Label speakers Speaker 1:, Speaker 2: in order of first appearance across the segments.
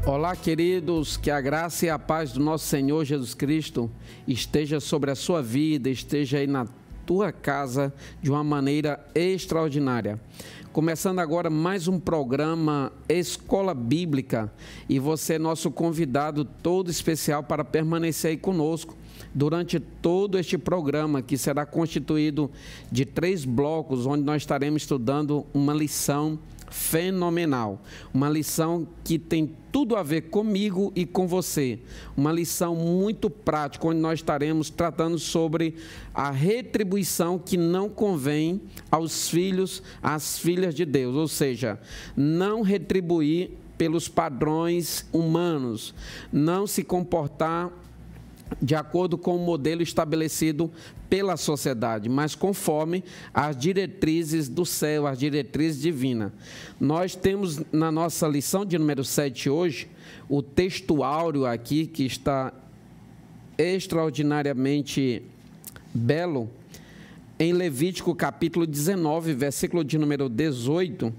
Speaker 1: Olá, queridos, que a graça e a paz do nosso Senhor Jesus Cristo esteja sobre a sua vida, esteja aí na tua casa de uma maneira extraordinária. Começando agora mais um programa Escola Bíblica, e você é nosso convidado todo especial para permanecer aí conosco durante todo este programa, que será constituído de 3 blocos, onde nós estaremos estudando uma lição fenomenal, uma lição que tem tudo a ver comigo e com você, uma lição muito prática, onde nós estaremos tratando sobre a retribuição que não convém aos filhos, às filhas de Deus, ou seja, não retribuir pelos padrões humanos, não se comportar de acordo com o modelo estabelecido pela sociedade, mas conforme as diretrizes do céu, as diretrizes divinas. Nós temos na nossa lição de número 7 hoje, o texto áureo aqui, que está extraordinariamente belo, em Levítico capítulo 19, versículo de número 18,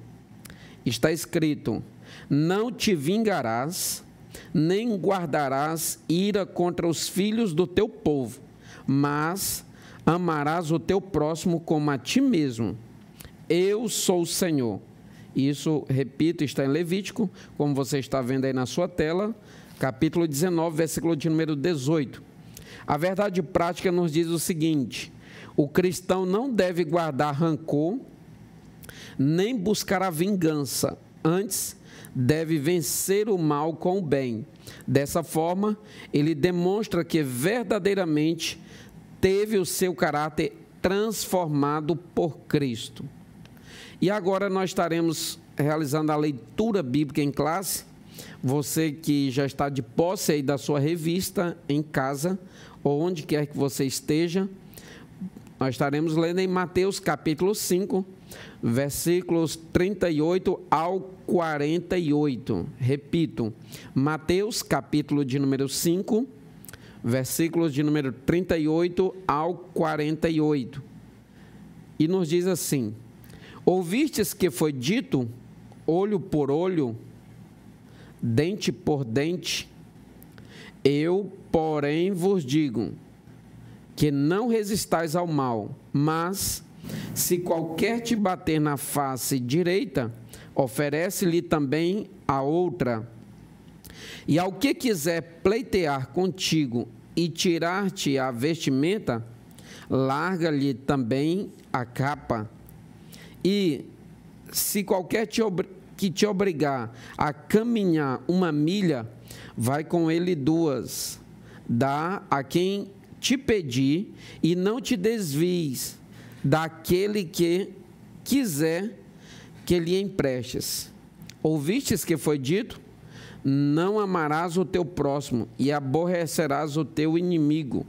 Speaker 1: está escrito: não te vingarás, nem guardarás ira contra os filhos do teu povo, mas amarás o teu próximo como a ti mesmo. Eu sou o Senhor. Isso, repito, está em Levítico, como você está vendo aí na sua tela, capítulo 19, versículo de número 18. A verdade prática nos diz o seguinte: o cristão não deve guardar rancor, nem buscar a vingança, antes deve vencer o mal com o bem. Dessa forma, ele demonstra que verdadeiramente teve o seu caráter transformado por Cristo. E agora nós estaremos realizando a leitura bíblica em classe. Você que já está de posse aí da sua revista em casa, ou onde quer que você esteja, nós estaremos lendo em Mateus capítulo 5, versículos 38 ao 48. Repito, Mateus capítulo de número 5, versículos de número 38 ao 48. E nos diz assim: ouvistes que foi dito, olho por olho, dente por dente? Eu, porém, vos digo que não resistais ao mal, mas se qualquer te bater na face direita, oferece-lhe também a outra. E ao que quiser pleitear contigo e tirar-te a vestimenta, larga-lhe também a capa. E se qualquer que te obrigar a caminhar 1 milha, vai com ele 2. Dá a quem te pedir, e não te desvies daquele que quiser que lhe emprestes. Ouvistes que foi dito: não amarás o teu próximo e aborrecerás o teu inimigo.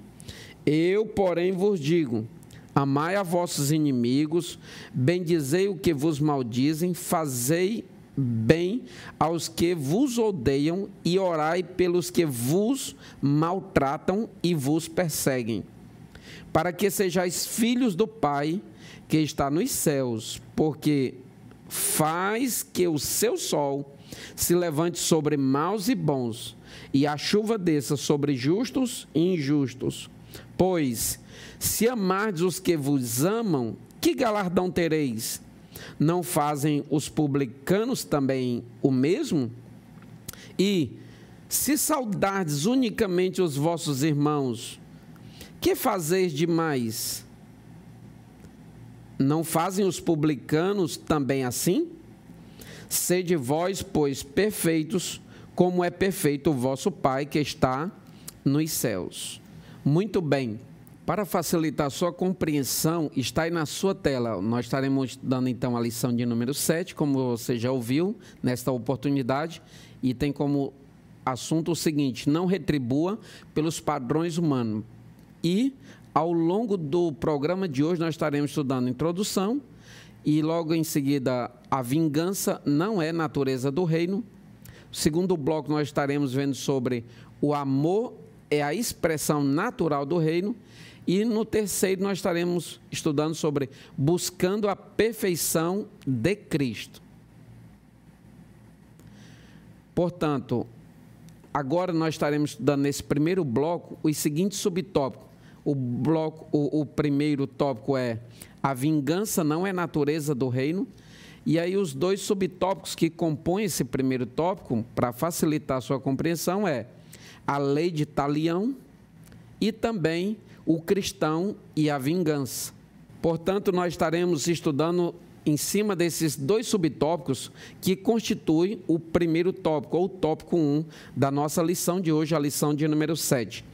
Speaker 1: Eu, porém, vos digo: amai a vossos inimigos, bendizei o que vos maldizem, fazei bem aos que vos odeiam e orai pelos que vos maltratam e vos perseguem, para que sejais filhos do Pai que está nos céus, porque faz que o seu sol se levante sobre maus e bons, e a chuva desça sobre justos e injustos. Pois, se amardes os que vos amam, que galardão tereis? Não fazem os publicanos também o mesmo? E, se saudardes unicamente os vossos irmãos, que fazeis demais? Não fazem os publicanos também assim? Sede vós, pois, perfeitos, como é perfeito o vosso Pai que está nos céus. Muito bem. Para facilitar a sua compreensão, está aí na sua tela. Nós estaremos dando então a lição de número 7, como você já ouviu nesta oportunidade, e tem como assunto o seguinte: não retribua pelos padrões humanos. E ao longo do programa de hoje nós estaremos estudando a introdução, e logo em seguida a vingança não é natureza do reino. Segundo bloco nós estaremos vendo sobre o amor é a expressão natural do reino. E no terceiro nós estaremos estudando sobre buscando a perfeição de Cristo. Portanto, agora nós estaremos estudando nesse primeiro bloco os seguintes subtópicos. O primeiro tópico é: a vingança não é natureza do reino. E aí os dois subtópicos que compõem esse primeiro tópico, para facilitar a sua compreensão, é a lei de Talião e também o cristão e a vingança. Portanto, nós estaremos estudando em cima desses dois subtópicos que constituem o primeiro tópico, ou o tópico 1 da nossa lição de hoje, a lição de número 7.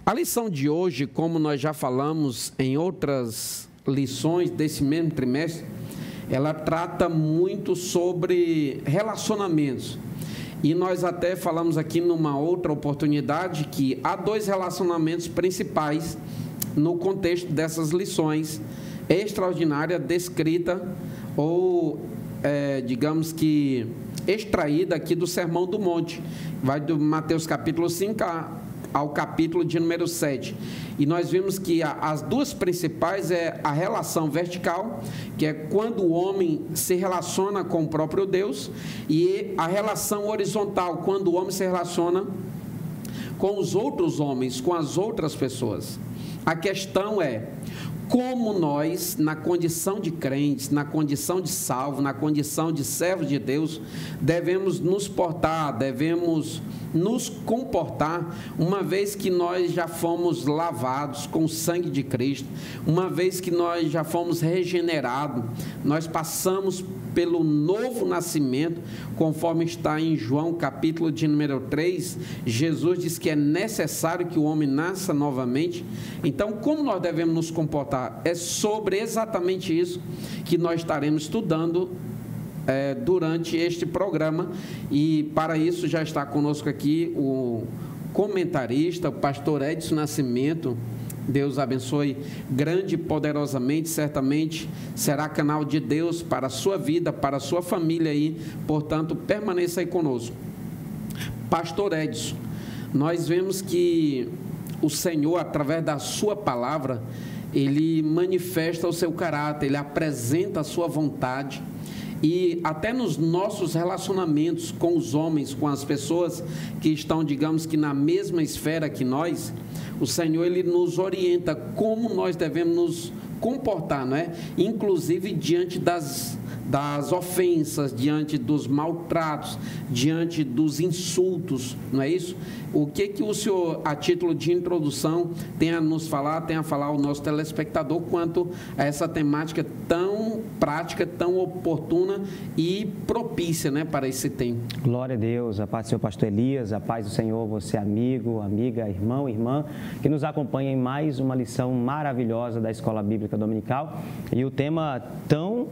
Speaker 1: A lição de hoje, como nós já falamos em outras lições desse mesmo trimestre, ela trata muito sobre relacionamentos. E nós até falamos aqui numa outra oportunidade que há dois relacionamentos principais no contexto dessas lições extraordinárias descrita ou, digamos que, extraída aqui do Sermão do Monte. Vai do Mateus capítulo 5 ao capítulo de número 7. E nós vimos que as duas principais é a relação vertical, que é quando o homem se relaciona com o próprio Deus, e a relação horizontal, quando o homem se relaciona com os outros homens, com as outras pessoas. A questão é como nós, na condição de crentes, na condição de salvo, na condição de servos de Deus, devemos nos portar, devemos nos comportar, uma vez que nós já fomos lavados com o sangue de Cristo, uma vez que nós já fomos regenerados, nós passamos pelo novo nascimento, conforme está em João capítulo de número 3, Jesus diz que é necessário que o homem nasça novamente. Então, como nós devemos nos comportar? É sobre exatamente isso que nós estaremos estudando durante este programa, e para isso já está conosco aqui o comentarista, o pastor Edson Nascimento. Deus abençoe grande e poderosamente, certamente será canal de Deus para a sua vida, para a sua família aí, portanto, permaneça aí conosco. Pastor Edson, nós vemos que o Senhor, através da sua palavra, Ele manifesta o seu caráter, Ele apresenta a sua vontade, e até nos nossos relacionamentos com os homens, com as pessoas que estão, digamos que na mesma esfera que nós, o Senhor, Ele nos orienta como nós devemos nos comportar, não é? Inclusive diante das ofensas, diante dos maltratos, diante dos insultos, não é isso? O que o senhor, a título de introdução, tem a nos falar, tem a falar ao nosso telespectador quanto a essa temática tão prática, tão oportuna e propícia, né, para esse tempo?
Speaker 2: Glória a Deus, a paz do Senhor, pastor Elias, a paz do Senhor, você amigo, amiga, irmão, irmã, que nos acompanha em mais uma lição maravilhosa da Escola Bíblica Dominical, e o tema tão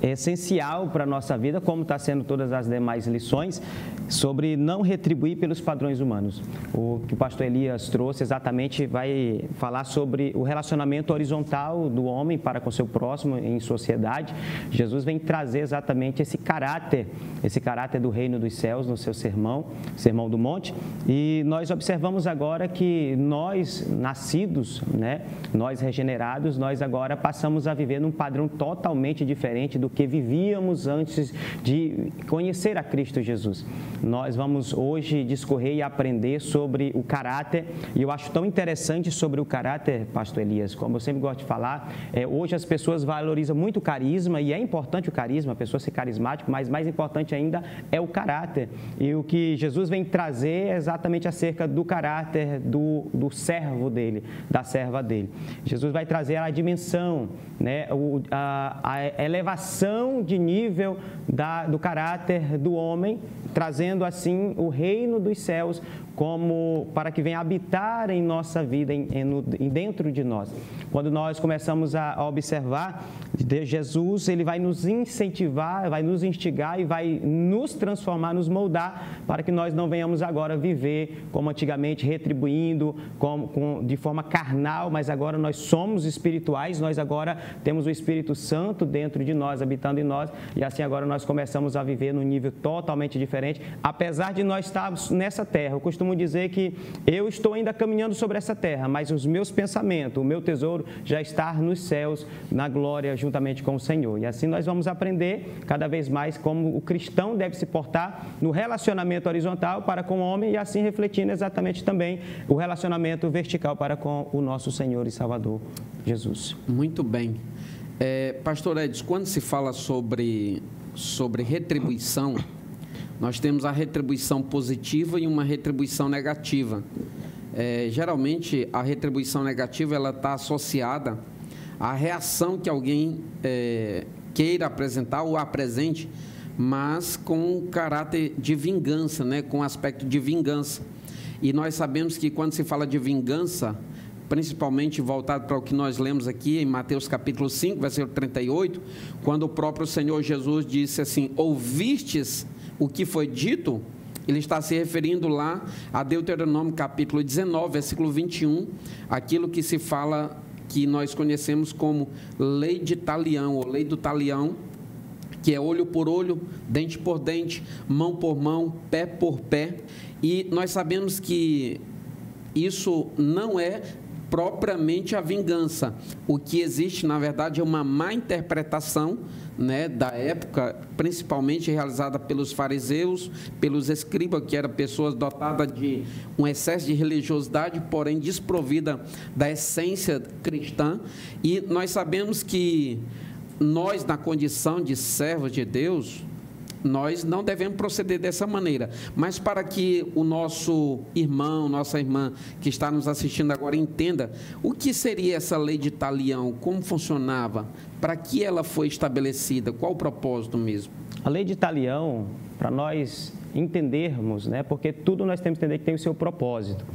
Speaker 2: essencial para a nossa vida, como está sendo todas as demais lições, sobre não retribuir pelos padrões humanos. O que o pastor Elias trouxe exatamente vai falar sobre o relacionamento horizontal do homem para com seu próximo em sociedade. Jesus vem trazer exatamente esse caráter do reino dos céus no seu sermão do monte, e nós observamos agora que nós nascidos, né, nós regenerados, nós agora passamos a viver num padrão totalmente diferente do que vivíamos antes de conhecer a Cristo Jesus. Nós vamos hoje discorrer e aprender sobre o caráter, e eu acho tão interessante sobre o caráter, pastor Elias, como eu sempre gosto de falar, hoje as pessoas valorizam muito o carisma, e é importante o carisma, a pessoa ser carismática, mas mais importante ainda é o caráter, e o que Jesus vem trazer é exatamente acerca do caráter do servo dele, da serva dele. Jesus vai trazer a dimensão, né, a elevação de nível do caráter do homem, trazendo assim o reino dos céus como para que venha habitar em nossa vida, dentro de nós. Quando nós começamos a observar, Jesus, Ele vai nos incentivar, vai nos instigar e vai nos transformar, nos moldar, para que nós não venhamos agora viver como antigamente, retribuindo de forma carnal, mas agora nós somos espirituais, nós agora temos o Espírito Santo dentro de nós, habitando em nós, e assim agora nós começamos a viver num nível totalmente diferente, apesar de nós estarmos nessa terra. Eu costumo dizer que eu estou ainda caminhando sobre essa terra, mas os meus pensamentos, o meu tesouro já está nos céus, na glória, juntamente com o Senhor. E assim nós vamos aprender cada vez mais como o cristão deve se portar no relacionamento horizontal para com o homem e assim refletindo exatamente também o relacionamento vertical para com o nosso Senhor e Salvador, Jesus.
Speaker 1: Muito bem. Pastor Edson, quando se fala sobre retribuição, nós temos a retribuição positiva e uma retribuição negativa. Geralmente, a retribuição negativa ela está associada à reação que alguém queira apresentar ou apresente, mas com caráter de vingança, né? Com aspecto de vingança. E nós sabemos que quando se fala de vingança, principalmente voltado para o que nós lemos aqui em Mateus capítulo 5, versículo 38, quando o próprio Senhor Jesus disse assim: ouvistes o que foi dito? Ele está se referindo lá a Deuteronômio capítulo 19, versículo 21, aquilo que se fala, que nós conhecemos como lei de talião, ou lei do talião, que é olho por olho, dente por dente, mão por mão, pé por pé. E nós sabemos que isso não é propriamente a vingança. O que existe, na verdade, é uma má interpretação, né, da época, principalmente realizada pelos fariseus, pelos escribas, que eram pessoas dotadas de um excesso de religiosidade, porém desprovida da essência cristã. E nós sabemos que nós, na condição de servos de Deus, nós não devemos proceder dessa maneira, mas para que o nosso irmão, nossa irmã que está nos assistindo agora entenda o que seria essa lei de talião, como funcionava, para que ela foi estabelecida, qual o propósito mesmo?
Speaker 2: A lei de talião, para nós entendermos, né, porque tudo nós temos que entender que tem o seu propósito,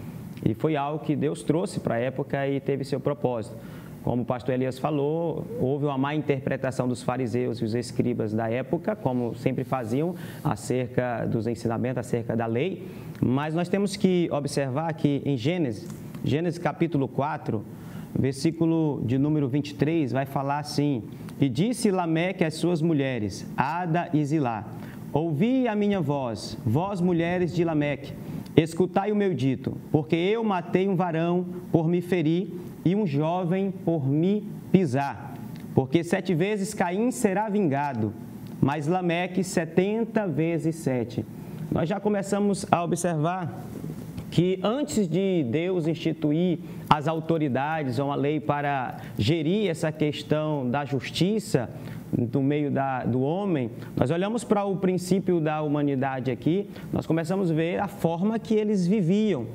Speaker 2: e foi algo que Deus trouxe para a época e teve seu propósito. Como o pastor Elias falou, houve uma má interpretação dos fariseus e os escribas da época, como sempre faziam, acerca dos ensinamentos, acerca da lei. Mas nós temos que observar que em Gênesis capítulo 4, versículo de número 23, vai falar assim: e disse Lameque às suas mulheres, Ada e Zilá: ouvi a minha voz, vós mulheres de Lameque, escutai o meu dito, porque eu matei um varão por me ferir, e um jovem por me pisar. Porque 7 vezes Caim será vingado, mas Lameque 70 vezes 7. Nós já começamos a observar que antes de Deus instituir as autoridades ou uma lei para gerir essa questão da justiça no meio do homem, nós olhamos para o princípio da humanidade aqui, nós começamos a ver a forma que eles viviam,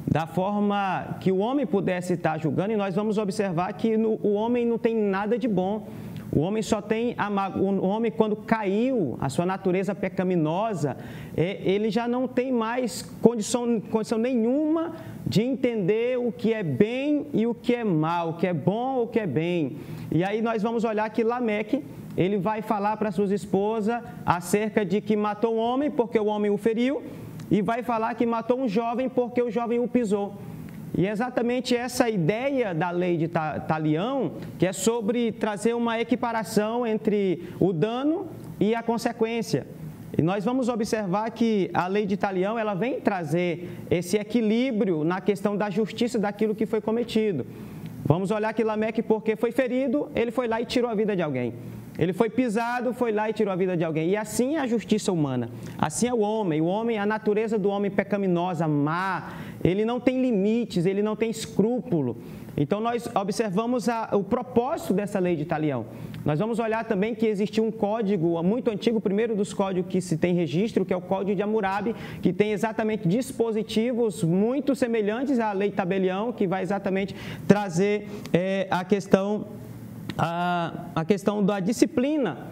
Speaker 2: da forma que o homem pudesse estar julgando, e nós vamos observar que o homem não tem nada de bom. O homem só tem, o homem quando caiu, a sua natureza pecaminosa, ele já não tem mais condição nenhuma de entender o que é bem e o que é mal, o que é bom ou o que é bem. E aí nós vamos olhar que Lameque, ele vai falar para sua esposa acerca de que matou um homem porque o homem o feriu, e vai falar que matou um jovem porque o jovem o pisou. E é exatamente essa ideia da lei de talião, que é sobre trazer uma equiparação entre o dano e a consequência. E nós vamos observar que a lei de talião, ela vem trazer esse equilíbrio na questão da justiça daquilo que foi cometido. Vamos olhar que Lameque, porque foi ferido, ele foi lá e tirou a vida de alguém. Ele foi pisado, foi lá e tirou a vida de alguém. E assim é a justiça humana. Assim é o homem, a natureza do homem pecaminosa, má. Ele não tem limites, ele não tem escrúpulo. Então, nós observamos o propósito dessa lei de talião. Nós vamos olhar também que existiu um código muito antigo, o primeiro dos códigos que se tem registro, que é o Código de Hammurabi, que tem exatamente dispositivos muito semelhantes à lei de tabelião, que vai exatamente trazer a questão da disciplina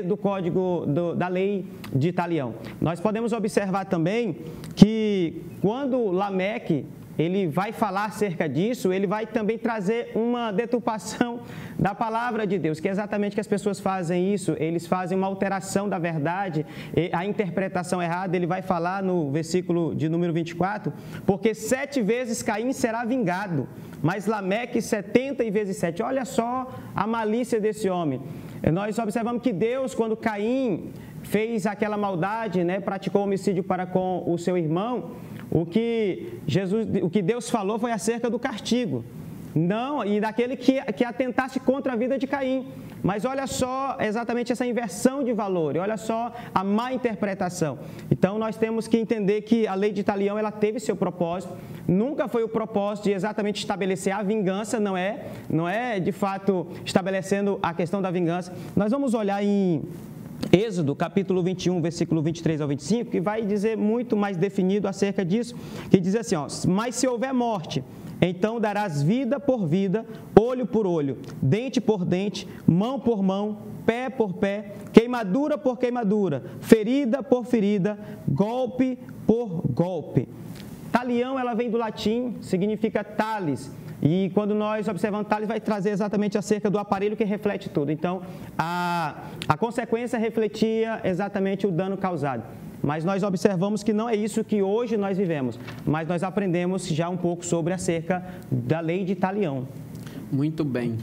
Speaker 2: do código da lei de talião. Nós podemos observar também que quando Lameque ele vai falar acerca disso, ele vai também trazer uma deturpação da palavra de Deus, que é exatamente que as pessoas fazem isso, eles fazem uma alteração da verdade, a interpretação errada. Ele vai falar no versículo de número 24, porque 7 vezes Caim será vingado, mas Lameque 70 vezes 7. Olha só a malícia desse homem. Nós observamos que Deus, quando Caim fez aquela maldade, né, praticou homicídio para com o seu irmão, o que Deus falou foi acerca do castigo. Não, e daquele que atentasse contra a vida de Caim. Mas olha só exatamente essa inversão de valor, olha só a má interpretação. Então nós temos que entender que a lei de Talião, ela teve seu propósito, nunca foi o propósito de exatamente estabelecer a vingança, não é de fato estabelecendo a questão da vingança. Nós vamos olhar em Êxodo, capítulo 21, versículo 23 ao 25, que vai dizer muito mais definido acerca disso, que diz assim, ó, mas se houver morte, então darás vida por vida, olho por olho, dente por dente, mão por mão, pé por pé, queimadura por queimadura, ferida por ferida, golpe por golpe. Talião, ela vem do latim, significa talis. E quando nós observamos talis, vai trazer exatamente acerca do aparelho que reflete tudo. Então, a consequência refletia exatamente o dano causado. Mas nós observamos que não é isso que hoje nós vivemos, mas nós aprendemos já um pouco sobre acerca da lei de Talião.
Speaker 1: Muito bem.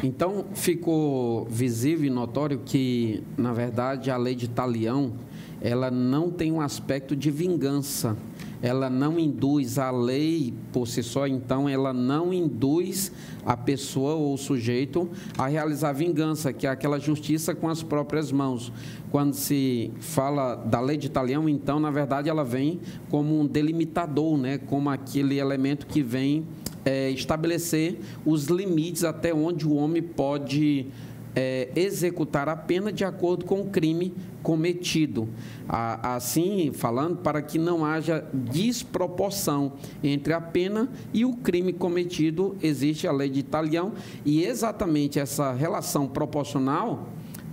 Speaker 1: Então, ficou visível e notório que, na verdade, a lei de Talião, ela não tem um aspecto de vingança. Ela não induz a lei por si só, então ela não induz a pessoa ou o sujeito a realizar vingança, que é aquela justiça com as próprias mãos. Quando se fala da lei de Talião, então, na verdade, ela vem como um delimitador, né? Como aquele elemento que vem estabelecer os limites até onde o homem pode executar a pena de acordo com o crime cometido. Assim falando, para que não haja desproporção entre a pena e o crime cometido, existe a lei de Talião, e exatamente essa relação proporcional,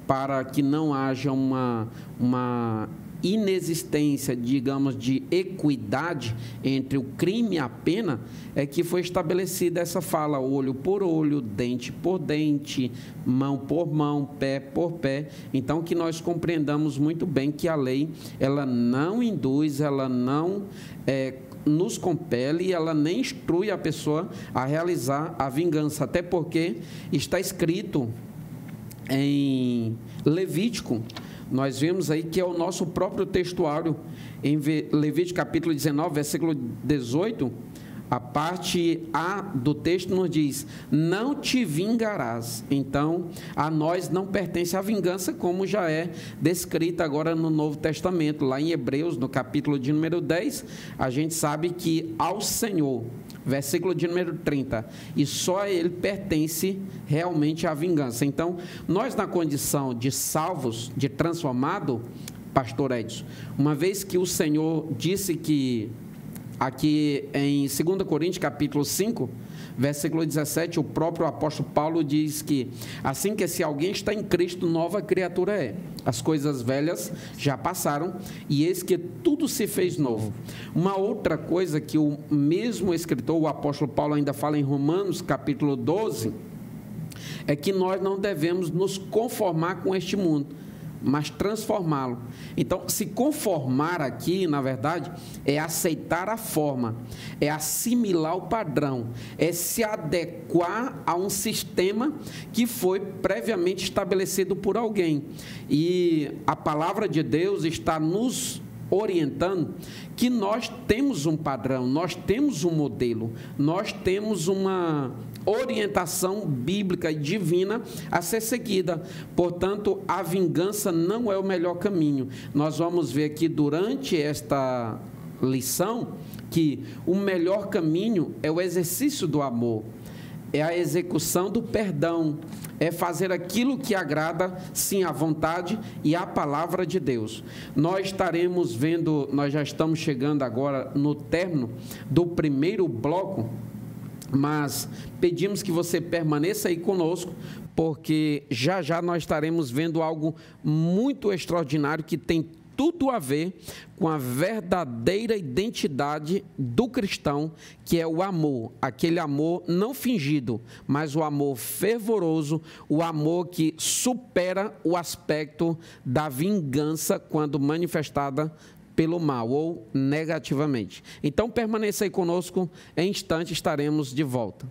Speaker 1: para que não haja uma inexistência, digamos, de equidade entre o crime e a pena, é que foi estabelecida essa fala, olho por olho, dente por dente, mão por mão, pé por pé. Então, que nós compreendamos muito bem que a lei, ela não induz, ela não nos compele, ela nem instrui a pessoa a realizar a vingança, até porque está escrito em Levítico. Nós vemos aí que é o nosso próprio textuário, em Levítico capítulo 19, versículo 18, a parte A do texto nos diz, não te vingarás. Então, a nós não pertence a vingança, como já é descrita agora no Novo Testamento. Lá em Hebreus, no capítulo de número 10, a gente sabe que ao Senhor, versículo de número 30, e só a Ele pertence realmente a vingança. Então, nós na condição de salvos, de transformado, pastor Edson, uma vez que o Senhor disse que, aqui em 2 Coríntios, capítulo 5, versículo 17, o próprio apóstolo Paulo diz que, assim que se alguém está em Cristo, nova criatura é. As coisas velhas já passaram, e eis que tudo se fez novo. Uma outra coisa que o mesmo escritor, o apóstolo Paulo, ainda fala em Romanos, capítulo 12, é que nós não devemos nos conformar com este mundo, mas transformá-lo. Então, se conformar aqui, na verdade, é aceitar a forma, é assimilar o padrão, é se adequar a um sistema que foi previamente estabelecido por alguém. E a palavra de Deus está nos orientando que nós temos um padrão, nós temos um modelo, nós temos uma orientação bíblica e divina a ser seguida. Portanto, a vingança não é o melhor caminho. Nós vamos ver aqui durante esta lição que o melhor caminho é o exercício do amor, é a execução do perdão, é fazer aquilo que agrada, sim, à vontade e à palavra de Deus. Nós estaremos vendo, nós já estamos chegando agora no término do primeiro bloco, mas pedimos que você permaneça aí conosco, porque já já nós estaremos vendo algo muito extraordinário que tem tudo a ver com a verdadeira identidade do cristão, que é o amor, aquele amor não fingido, mas o amor fervoroso, o amor que supera o aspecto da vingança quando manifestada pelo mal ou negativamente. Então permaneça aí conosco, em instante estaremos de volta.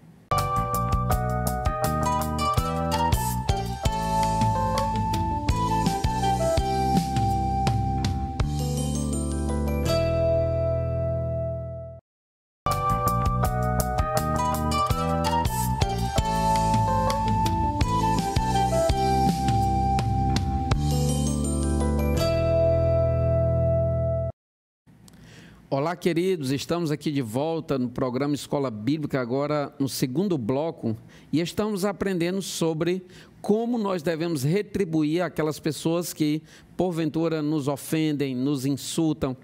Speaker 1: Olá, queridos, estamos aqui de volta no programa Escola Bíblica, agora no segundo bloco, e estamos aprendendo sobre como nós devemos retribuir aquelas pessoas que, porventura, nos ofendem, nos insultam.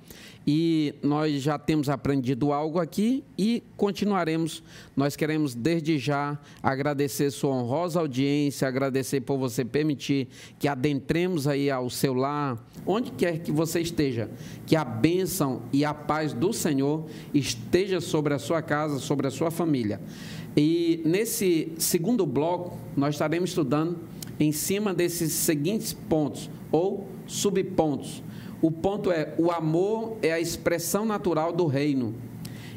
Speaker 1: E nós já temos aprendido algo aqui e continuaremos. Nós queremos, desde já, agradecer sua honrosa audiência, agradecer por você permitir que adentremos aí ao seu lar, onde quer que você esteja, que a bênção e a paz do Senhor esteja sobre a sua casa, sobre a sua família. E nesse segundo bloco, nós estaremos estudando em cima desses seguintes pontos, ou subpontos. O ponto é, o amor é a expressão natural do reino.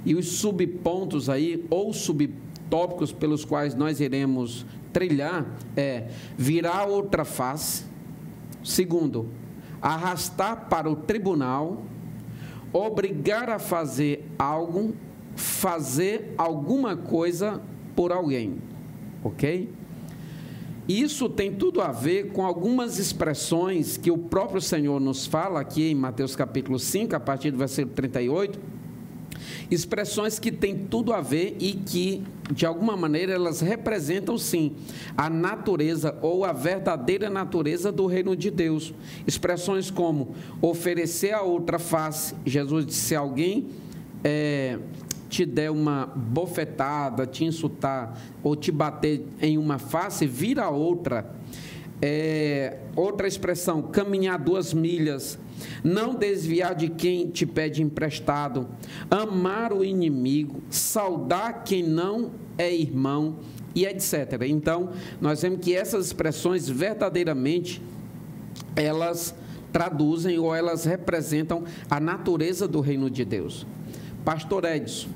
Speaker 1: E os subpontos aí, ou subtópicos pelos quais nós iremos trilhar, é virar outra face. Segundo, arrastar para o tribunal, obrigar a fazer algo, fazer alguma coisa por alguém. Ok? Isso tem tudo a ver com algumas expressões que o próprio Senhor nos fala aqui em Mateus capítulo 5, a partir do versículo 38, expressões que têm tudo a ver e que, de alguma maneira, elas representam, sim, a natureza ou a verdadeira natureza do reino de Deus. Expressões como oferecer a outra face. Jesus disse, se alguém te der uma bofetada, te insultar ou te bater em uma face, vira outra. Outra expressão, caminhar 2 milhas, não desviar de quem te pede emprestado, amar o inimigo, saudar quem não é irmão, e etc. Então, nós vemos que essas expressões verdadeiramente, elas traduzem ou elas representam a natureza do reino de Deus. Pastor Edson,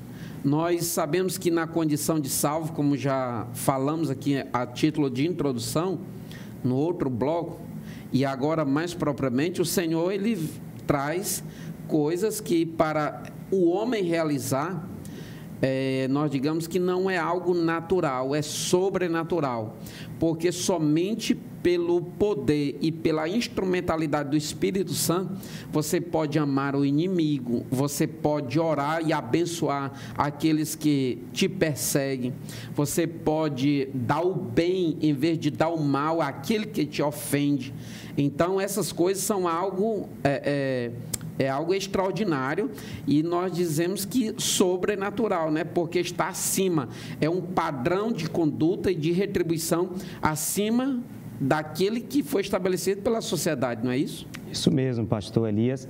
Speaker 1: nós sabemos que na condição de salvo, como já falamos aqui a título de introdução, no outro bloco, e agora mais propriamente, o Senhor, Ele traz coisas que para o homem realizar, nós digamos que não é algo natural, é sobrenatural, porque somente pelo poder e pela instrumentalidade do Espírito Santo, você pode amar o inimigo, você pode orar e abençoar aqueles que te perseguem, você pode dar o bem em vez de dar o mal àquele que te ofende. Então, essas coisas são algo... É algo extraordinário e nós dizemos que sobrenatural, né? Porque está acima, é um padrão de conduta e de retribuição acima daquele que foi estabelecido pela sociedade, não é isso?
Speaker 2: Isso mesmo, pastor Elias.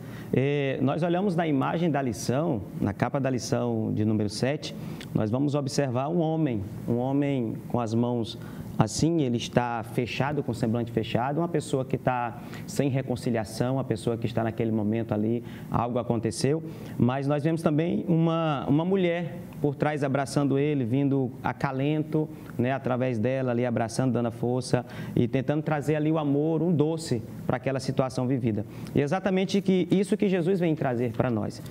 Speaker 2: Nós olhamos na imagem da lição, na capa da lição de número 7, nós vamos observar um homem com as mãos assim, ele está fechado, com o semblante fechado, uma pessoa que está sem reconciliação, uma pessoa que está naquele momento ali, algo aconteceu, mas nós vemos também uma mulher por trás abraçando ele, vindo acalento, né, através dela ali, abraçando, dando a força e tentando trazer ali o amor, um doce para aquela situação vivida. E exatamente isso que Jesus vem trazer para nós.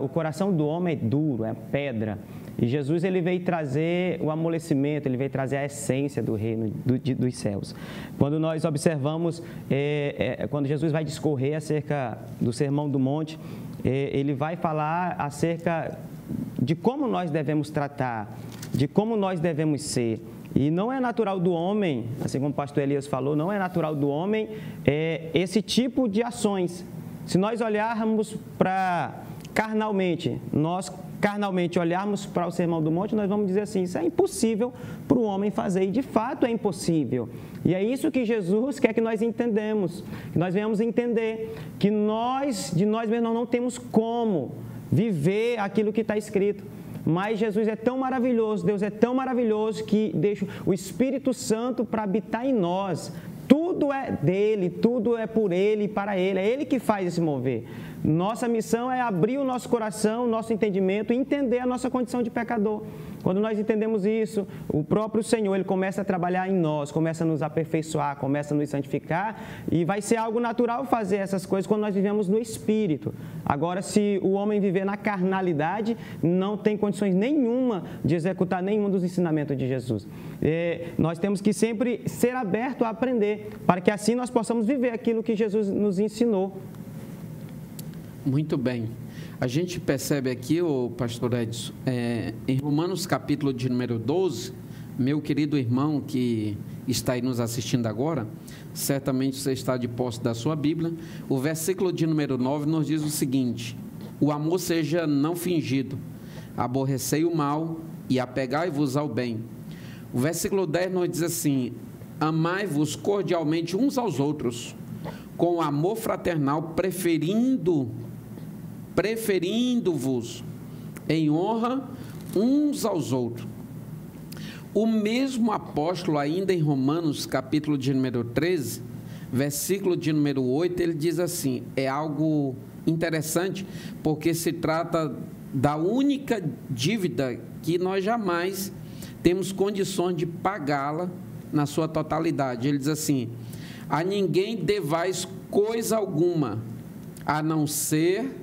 Speaker 2: O coração do homem é duro, é pedra. E Jesus, ele veio trazer o amolecimento, ele veio trazer a essência do reino dos céus. Quando nós observamos, quando Jesus vai discorrer acerca do Sermão do Monte, ele vai falar acerca de como nós devemos tratar, de como nós devemos ser. E não é natural do homem, assim como o pastor Elias falou, não é natural do homem esse tipo de ações. Se nós olharmos para carnalmente olharmos para o Sermão do Monte, nós vamos dizer assim, isso é impossível para o homem fazer, e de fato é impossível. E é isso que Jesus quer que nós entendamos, que nós venhamos entender, que de nós mesmos não temos como viver aquilo que está escrito. Mas Jesus é tão maravilhoso, Deus é tão maravilhoso que deixa o Espírito Santo para habitar em nós. Tudo é dele, tudo é por ele e para ele, é ele que faz esse mover. Nossa missão é abrir o nosso coração, o nosso entendimento e entender a nossa condição de pecador. Quando nós entendemos isso, o próprio Senhor, ele começa a trabalhar em nós, começa a nos aperfeiçoar, começa a nos santificar, e vai ser algo natural fazer essas coisas quando nós vivemos no Espírito. Agora, se o homem viver na carnalidade, não tem condições nenhuma de executar nenhum dos ensinamentos de Jesus. Nós temos que sempre ser aberto a aprender, para que assim nós possamos viver aquilo que Jesus nos ensinou.
Speaker 1: Muito bem. A gente percebe aqui, o pastor Edson, em Romanos capítulo de número 12, meu querido irmão que está aí nos assistindo agora, certamente você está de posse da sua Bíblia, o versículo de número 9 nos diz o seguinte: o amor seja não fingido, aborrecei o mal e apegai-vos ao bem. O versículo 10 nos diz assim: amai-vos cordialmente uns aos outros, com amor fraternal, preferindo-vos em honra uns aos outros. O mesmo apóstolo, ainda em Romanos, capítulo de número 13, versículo de número 8, ele diz assim, é algo interessante, porque se trata da única dívida que nós jamais temos condições de pagá-la na sua totalidade. Ele diz assim: a ninguém devais coisa alguma, a não ser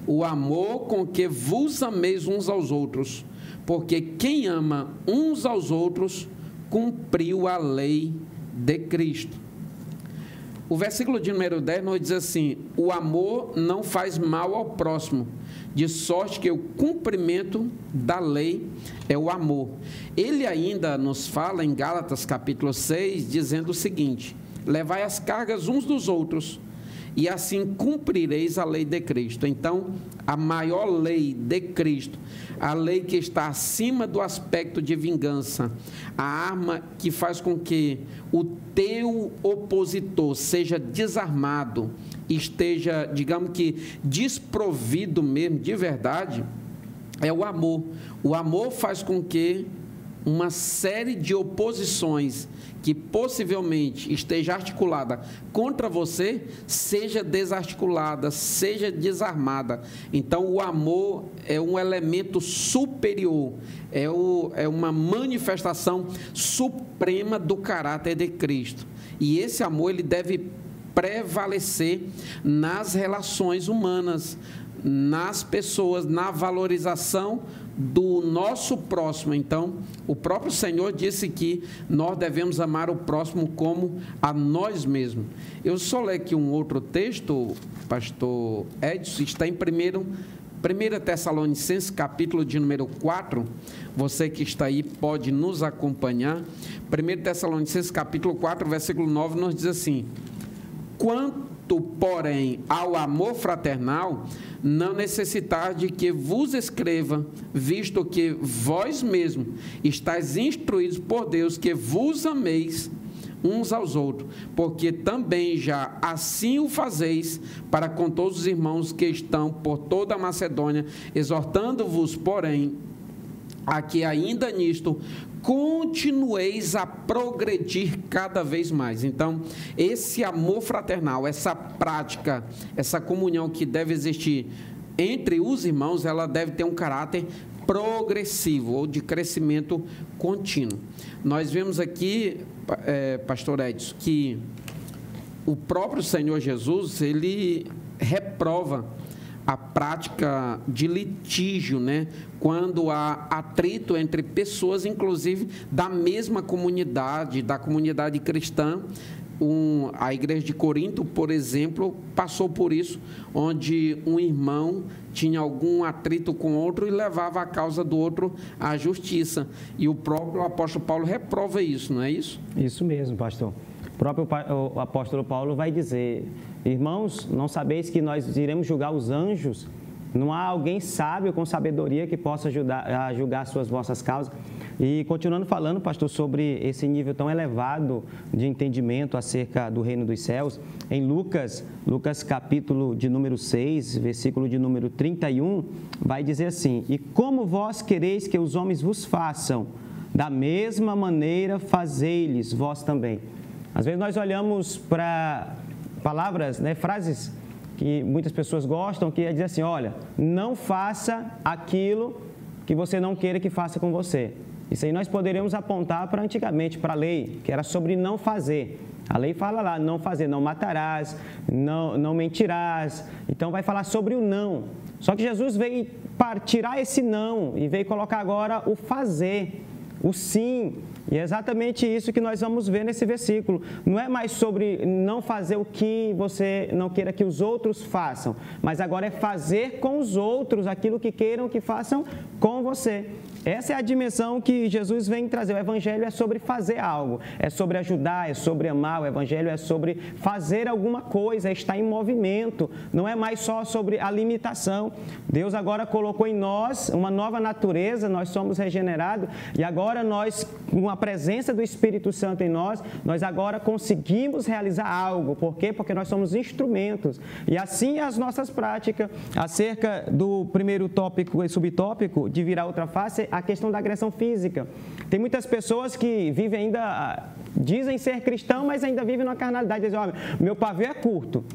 Speaker 1: o amor com que vos ameis uns aos outros, porque quem ama uns aos outros cumpriu a lei de Cristo. O versículo de número 10 nos diz assim: o amor não faz mal ao próximo, de sorte que o cumprimento da lei é o amor. Ele ainda nos fala em Gálatas capítulo 6, dizendo o seguinte: levai as cargas uns dos outros, e assim cumprireis a lei de Cristo. Então, a maior lei de Cristo, a lei que está acima do aspecto de vingança, a arma que faz com que o teu opositor seja desarmado, esteja, digamos que, desprovido mesmo de verdade, é o amor. O amor faz com que uma série de oposições que possivelmente esteja articulada contra você, seja desarticulada, seja desarmada. Então, o amor é um elemento superior, é uma manifestação suprema do caráter de Cristo. E esse amor, ele deve prevalecer nas relações humanas, nas pessoas, na valorização do nosso próximo. Então, o próprio Senhor disse que nós devemos amar o próximo como a nós mesmos. Eu só ler aqui um outro texto, pastor Edson, está em 1 Tessalonicenses, capítulo de número 4, você que está aí pode nos acompanhar. 1 Tessalonicenses, capítulo 4, versículo 9, nos diz assim: quanto, porém, ao amor fraternal, não necessitar de que vos escreva, visto que vós mesmos estáis instruídos por Deus que vos ameis uns aos outros, porque também já assim o fazeis para com todos os irmãos que estão por toda a Macedônia, exortando-vos, porém, a que ainda nisto continueis a progredir cada vez mais. Então, esse amor fraternal, essa prática, essa comunhão que deve existir entre os irmãos, ela deve ter um caráter progressivo ou de crescimento contínuo. Nós vemos aqui, pastor Edson, que o próprio Senhor Jesus, ele reprova a prática de litígio, né? Quando há atrito entre pessoas, inclusive da mesma comunidade, da comunidade cristã. A igreja de Corinto, por exemplo, passou por isso, onde um irmão tinha algum atrito com outro e levava a causa do outro à justiça. E o próprio apóstolo Paulo reprova isso, não é isso?
Speaker 2: Isso mesmo, pastor. O apóstolo Paulo vai dizer: irmãos, não sabeis que nós iremos julgar os anjos? Não há alguém sábio com sabedoria que possa ajudar a julgar as vossas causas? E continuando falando, pastor, sobre esse nível tão elevado de entendimento acerca do reino dos céus, em Lucas capítulo de número 6, versículo de número 31, vai dizer assim: e como vós quereis que os homens vos façam, da mesma maneira fazei-lhes vós também. Às vezes nós olhamos para palavras, né, frases que muitas pessoas gostam, que é dizer assim: olha, não faça aquilo que você não queira que faça com você. Isso aí nós poderíamos apontar para antigamente, para a lei, que era sobre não fazer. A lei fala lá, não fazer, não matarás, não mentirás. Então vai falar sobre o não. Só que Jesus veio para tirar esse não e veio colocar agora o fazer. o sim. E é exatamente isso que nós vamos ver nesse versículo. Não é mais sobre não fazer o que você não queira que os outros façam, mas agora é fazer com os outros aquilo que queiram que façam com você. Essa é a dimensão que Jesus vem trazer. O Evangelho é sobre fazer algo, é sobre ajudar, é sobre amar. O Evangelho é sobre fazer alguma coisa, é estar em movimento. Não é mais só sobre a limitação. Deus agora colocou em nós uma nova natureza, nós somos regenerados e agora nós, com a presença do Espírito Santo em nós, nós agora conseguimos realizar algo. Por quê? Porque nós somos instrumentos. E assim as nossas práticas. Acerca do primeiro tópico e subtópico de virar outra face, a questão da agressão física. Tem muitas pessoas que vivem ainda, dizem ser cristão, mas ainda vivem na carnalidade. Dizem, olha, meu pavê é curto,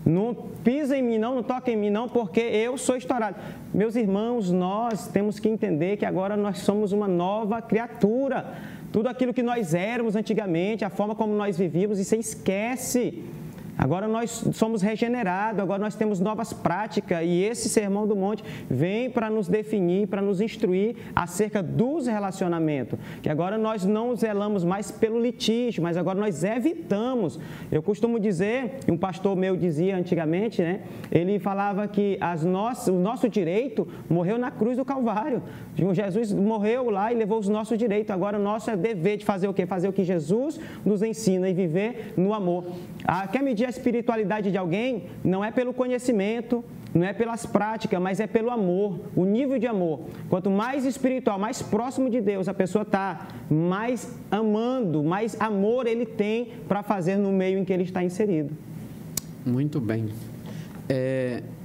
Speaker 2: não pisa em mim não, não toca em mim não, porque eu sou estourado. Meus irmãos, nós temos que entender que agora nós somos uma nova criatura. Tudo aquilo que nós éramos antigamente, a forma como nós vivíamos, isso esquece. Agora nós somos regenerados, agora nós temos novas práticas e esse Sermão do Monte vem para nos definir, para nos instruir acerca dos relacionamentos. Que agora nós não zelamos mais pelo litígio, mas agora nós evitamos. Eu costumo dizer, um pastor meu dizia antigamente, né? Ele falava que o nosso direito morreu na cruz do Calvário. Jesus morreu lá e levou os nossos direitos. Agora o nosso é dever de fazer o quê? Fazer o que Jesus nos ensina e viver no amor. Quer medir a espiritualidade de alguém? Não é pelo conhecimento, não é pelas práticas, mas é pelo amor, o nível de amor. Quanto mais espiritual, mais próximo de Deus a pessoa está, mais amando, mais amor ele tem para fazer no meio em que ele está inserido.
Speaker 1: Muito bem.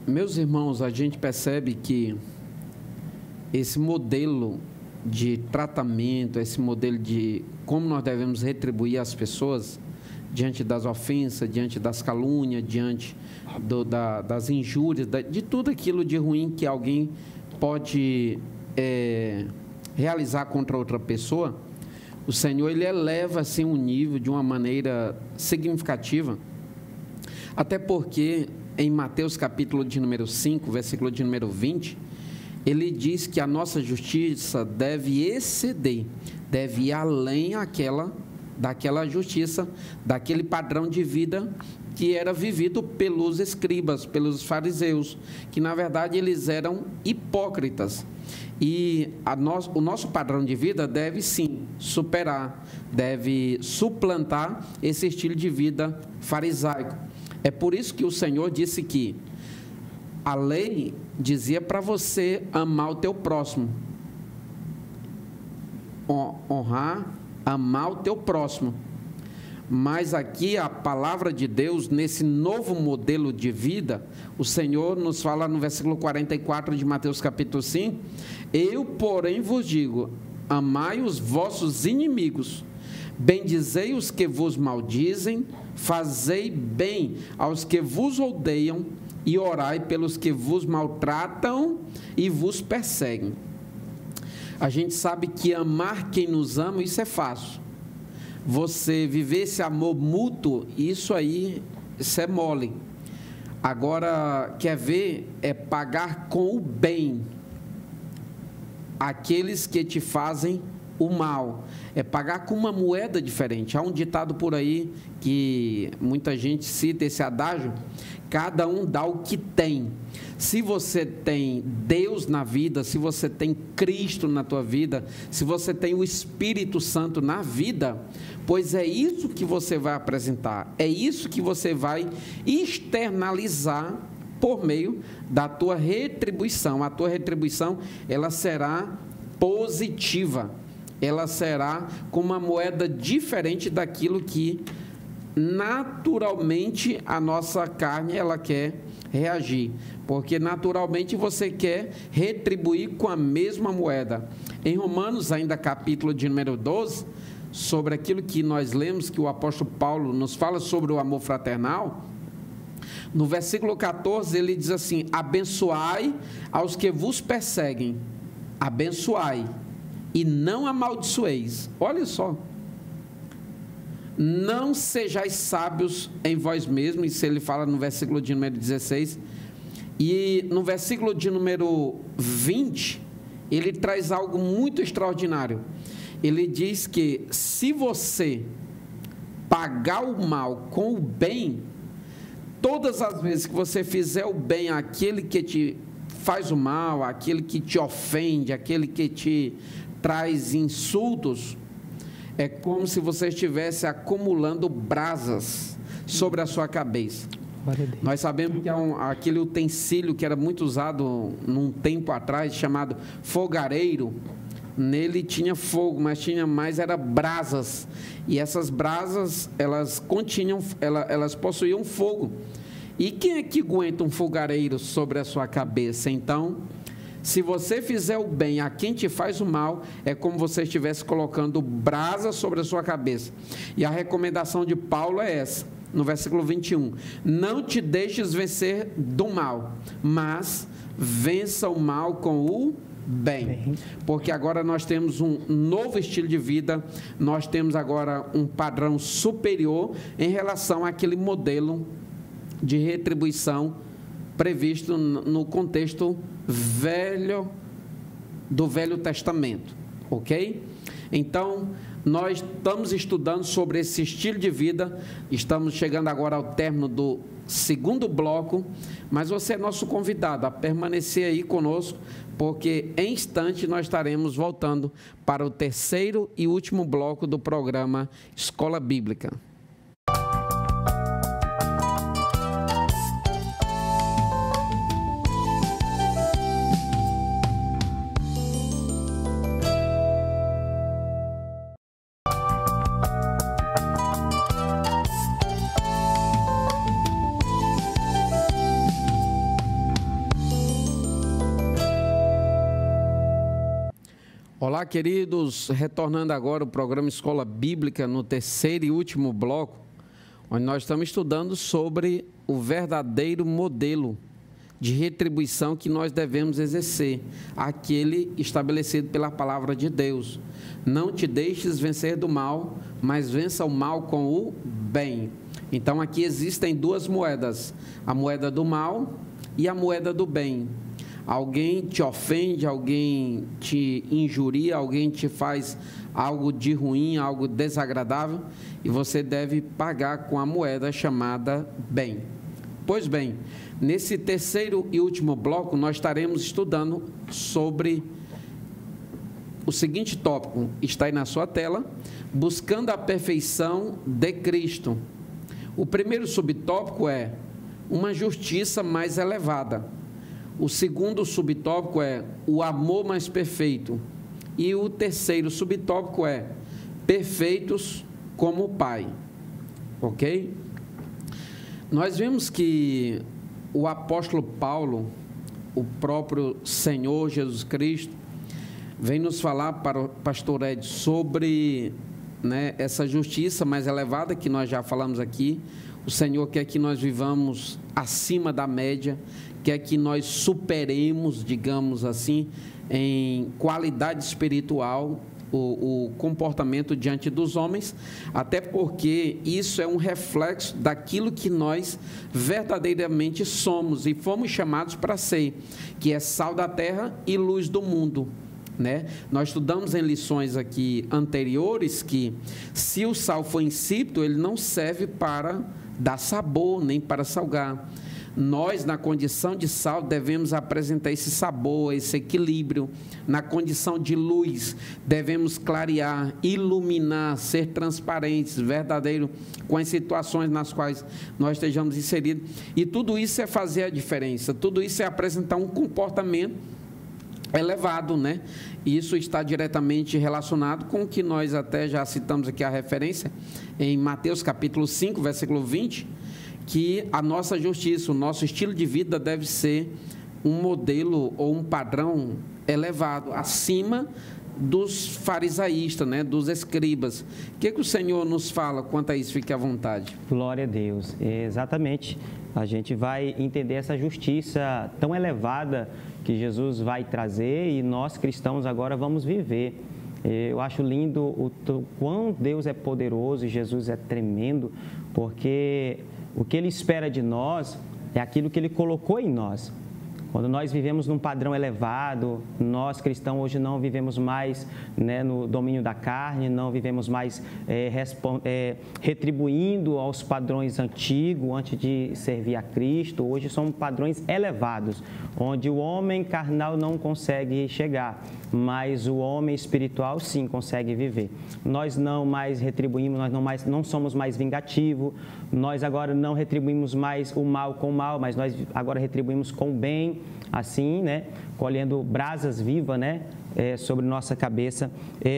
Speaker 1: Meus irmãos, a gente percebe que esse modelo de tratamento, esse modelo de como nós devemos retribuir as pessoas diante das ofensas, diante das calúnias, diante das injúrias, de tudo aquilo de ruim que alguém pode realizar contra outra pessoa, o Senhor ele eleva assim um nível de uma maneira significativa, até porque em Mateus capítulo de número 5, versículo de número 20, ele diz que a nossa justiça deve exceder, deve ir além daquela justiça, daquele padrão de vida que era vivido pelos escribas, pelos fariseus, que na verdade eles eram hipócritas. E o nosso padrão de vida deve sim superar, deve suplantar esse estilo de vida farisaico. É por isso que o Senhor disse que a lei dizia para você amar o teu próximo, honrar, amar o teu próximo. Mas aqui a palavra de Deus, nesse novo modelo de vida, o Senhor nos fala no versículo 44 de Mateus capítulo 5, eu, porém, vos digo, amai os vossos inimigos, bendizei os que vos maldizem, fazei bem aos que vos odeiam e orai pelos que vos maltratam e vos perseguem. A gente sabe que amar quem nos ama, isso é fácil. Você viver esse amor mútuo, isso é mole. Agora, quer ver, é pagar com o bem aqueles que te fazem o mal. É pagar com uma moeda diferente. Há um ditado por aí que muita gente cita esse adágio, cada um dá o que tem. Se você tem Deus na vida, se você tem Cristo na tua vida, se você tem o Espírito Santo na vida, pois é isso que você vai apresentar, é isso que você vai externalizar por meio da tua retribuição. A tua retribuição, ela será positiva, ela será com uma moeda diferente daquilo que naturalmente a nossa carne ela quer reagir, porque naturalmente você quer retribuir com a mesma moeda. Em Romanos, ainda capítulo de número 12, sobre aquilo que nós lemos, que o apóstolo Paulo nos fala sobre o amor fraternal, no versículo 14 ele diz assim, abençoai aos que vos perseguem, abençoai e não amaldiçoeis. Olha só, não sejais sábios em vós mesmos, isso ele fala no versículo de número 16, e no versículo de número 20, ele traz algo muito extraordinário. ele diz que se você pagar o mal com o bem, todas as vezes que você fizer o bem àquele que te faz o mal, àquele que te ofende, àquele que te traz insultos, é como se você estivesse acumulando brasas sobre a sua cabeça. Nós sabemos que aquele utensílio que era muito usado num tempo atrás, chamado fogareiro, nele tinha fogo, mas tinha mais era brasas, e essas brasas elas possuíam fogo. E quem é que aguenta um fogareiro sobre a sua cabeça? Então, se você fizer o bem a quem te faz o mal, é como você estivesse colocando brasa sobre a sua cabeça. E a recomendação de Paulo é essa, no versículo 21, não te deixes vencer do mal, mas vença o mal com o bem, porque agora nós temos um novo estilo de vida, nós temos agora um padrão superior em relação àquele modelo de retribuição previsto no contexto do Velho Testamento, ok? Então, nós estamos estudando sobre esse estilo de vida, estamos chegando agora ao término do segundo bloco, mas você é nosso convidado a permanecer aí conosco, porque em instante nós estaremos voltando para o terceiro e último bloco do programa Escola Bíblica. Olá, queridos, retornando agora o programa Escola Bíblica no terceiro e último bloco, onde nós estamos estudando sobre o verdadeiro modelo de retribuição que nós devemos exercer, aquele estabelecido pela palavra de Deus. Não te deixes vencer do mal, mas vença o mal com o bem. Então aqui existem duas moedas, a moeda do mal e a moeda do bem. Alguém te ofende, alguém te injuria, alguém te faz algo de ruim, algo desagradável, e você deve pagar com a moeda chamada bem. Pois bem, nesse terceiro e último bloco, nós estaremos estudando sobre o seguinte tópico, está aí na sua tela, buscando a perfeição de Cristo. O primeiro subtópico é uma justiça mais elevada. O segundo subtópico é o amor mais perfeito. E o terceiro subtópico é perfeitos como o Pai. Ok? Nós vemos que o apóstolo Paulo, o próprio Senhor Jesus Cristo, vem nos falar para o pastor Ed sobre essa justiça mais elevada que nós já falamos aqui. O Senhor quer que nós vivamos acima da média, quer que nós superemos, digamos assim, em qualidade espiritual, o comportamento diante dos homens, até porque isso é um reflexo daquilo que nós verdadeiramente somos e fomos chamados para ser, que é sal da terra e luz do mundo. Nós estudamos em lições aqui anteriores que se o sal for insípido, ele não serve para dar sabor, nem para salgar. Nós, na condição de sal, devemos apresentar esse sabor, esse equilíbrio. Na condição de luz, devemos clarear, iluminar, ser transparentes, verdadeiro, com as situações nas quais nós estejamos inseridos. E tudo isso é fazer a diferença, tudo isso é apresentar um comportamento elevado, Isso está diretamente relacionado com o que nós até já citamos aqui a referência, em Mateus capítulo 5, versículo 20, que a nossa justiça, o nosso estilo de vida deve ser um modelo ou um padrão elevado, acima dos farisaístas, dos escribas. O que o Senhor nos fala quanto a isso? Fique à vontade.
Speaker 2: Glória a Deus. Exatamente. A gente vai entender essa justiça tão elevada que Jesus vai trazer e nós cristãos agora vamos viver. Eu acho lindo o quão Deus é poderoso e Jesus é tremendo, porque o que Ele espera de nós é aquilo que Ele colocou em nós. Quando nós vivemos num padrão elevado, nós cristãos hoje não vivemos mais, né, no domínio da carne, não vivemos mais retribuindo aos padrões antigos antes de servir a Cristo. Hoje são padrões elevados, onde o homem carnal não consegue chegar, mas o homem espiritual sim consegue viver. Nós não mais retribuímos, nós não somos mais vingativos, nós agora não retribuímos mais o mal com o mal, mas nós agora retribuímos com o bem, assim, né, colhendo brasas vivas, né, sobre nossa cabeça.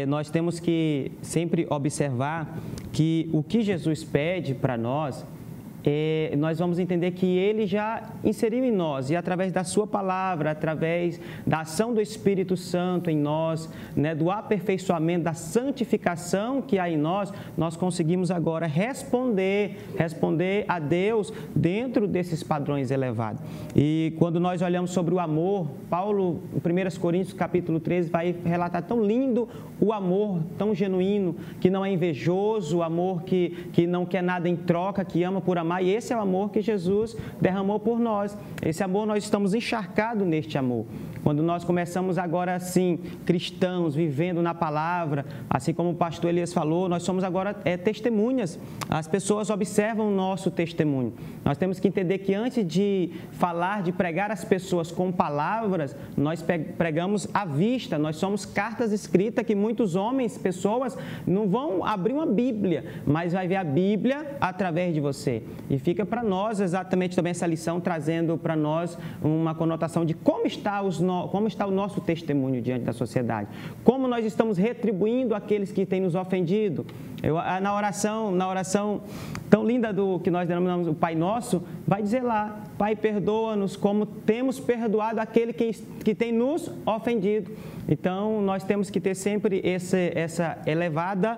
Speaker 2: Nós temos que sempre observar que o que Jesus pede para nós, nós vamos entender que Ele já inseriu em nós, e através da sua palavra, através da ação do Espírito Santo em nós, né, do aperfeiçoamento, da santificação que há em nós, nós conseguimos agora responder a Deus dentro desses padrões elevados. E quando nós olhamos sobre o amor, Paulo, em 1 Coríntios capítulo 13, vai relatar tão lindo o amor, tão genuíno, que não é invejoso, o amor que não quer nada em troca, que ama por amar. E esse é o amor que Jesus derramou por nós. Esse amor, nós estamos encharcados neste amor. Quando nós começamos agora, assim, cristãos, vivendo na palavra, assim como o pastor Elias falou, nós somos agora testemunhas. As pessoas observam o nosso testemunho. Nós temos que entender que antes de falar, de pregar as pessoas com palavras, nós pregamos à vista. Nós somos cartas escritas que muitos homens, pessoas, não vão abrir uma Bíblia, mas vai ver a Bíblia através de você. E fica para nós exatamente também essa lição, trazendo para nós uma conotação de como está o nosso testemunho diante da sociedade. Como nós estamos retribuindo aqueles que têm nos ofendido. Na oração tão linda do que nós denominamos o Pai Nosso, vai dizer lá: Pai, perdoa-nos como temos perdoado aquele que tem nos ofendido. Então, nós temos que ter sempre essa elevada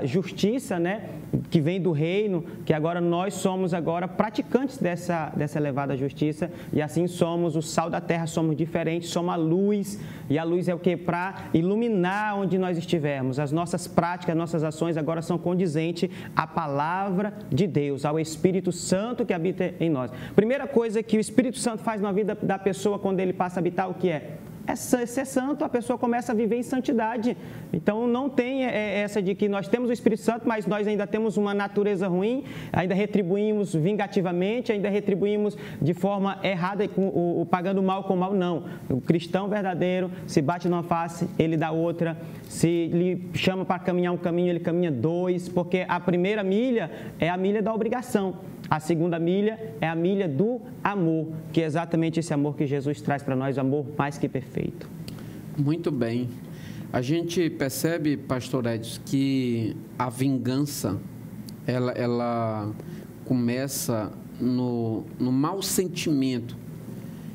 Speaker 2: justiça, né, que vem do reino, que agora nós somos agora praticantes dessa elevada justiça, e assim somos o sal da terra, somos diferentes, somos a luz, e a luz é o quê? Para iluminar onde nós estivermos. As nossas práticas, as nossas ações agora são condizentes à palavra de Deus, ao Espírito Santo que habita em nós. Primeira coisa que o Espírito Santo faz na vida da pessoa quando ele passa a habitar, o que é? Ser santo, a pessoa começa a viver em santidade. Então, não tem essa de que nós temos o Espírito Santo, mas nós ainda temos uma natureza ruim, ainda retribuímos vingativamente, ainda retribuímos de forma errada, pagando mal com mal. Não. O cristão verdadeiro se bate numa face, ele dá outra. Se lhe chama para caminhar um caminho, ele caminha dois, porque a primeira milha é a milha da obrigação. A segunda milha é a milha do amor, que é exatamente esse amor que Jesus traz para nós, o amor mais que perfeito.
Speaker 1: Muito bem. A gente percebe, pastor Edson, que a vingança, ela começa no mau sentimento.